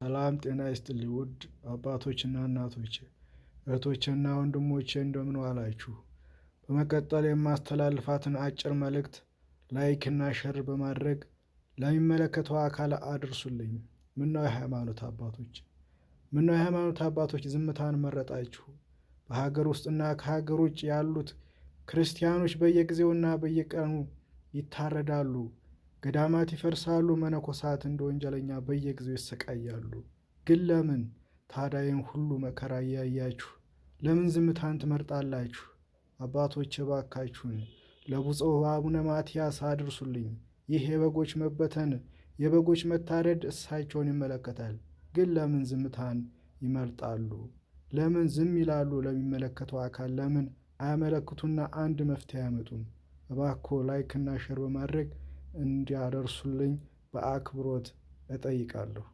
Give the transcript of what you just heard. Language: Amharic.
ሰላም ጤና ይስጥልኝ ውድ አባቶችና እናቶች፣ እህቶችና ወንድሞቼ እንደምን ዋላችሁ? በመቀጠል የማስተላልፋትን አጭር መልእክት ላይክ እና ሸር በማድረግ ለሚመለከተው አካል አድርሱልኝ። ምነው የሃይማኖት አባቶች ዝምታን መረጣችሁ? በሀገር ውስጥና ከሀገር ውጭ ያሉት ክርስቲያኖች በየጊዜውና በየቀኑ ይታረዳሉ። ገዳማት ይፈርሳሉ። መነኮሳት እንደ ወንጀለኛ በየጊዜው ይሰቃያሉ። ግን ለምን ታዲያ ይህን ሁሉ መከራ እያያችሁ ለምን ዝምታን ትመርጣላችሁ? አባቶች እባካችሁን ለብፁዕ አቡነ ማትያስ አድርሱልኝ። ይህ የበጎች መበተን፣ የበጎች መታረድ እሳቸውን ይመለከታል። ግን ለምን ዝምታን ይመርጣሉ? ለምን ዝም ይላሉ? ለሚመለከተው አካል ለምን አያመለክቱና አንድ መፍትሄ አያመጡም? እባክዎ ላይክ እና ሼር በማድረግ እንዲያደርሱልኝ በአክብሮት እጠይቃለሁ።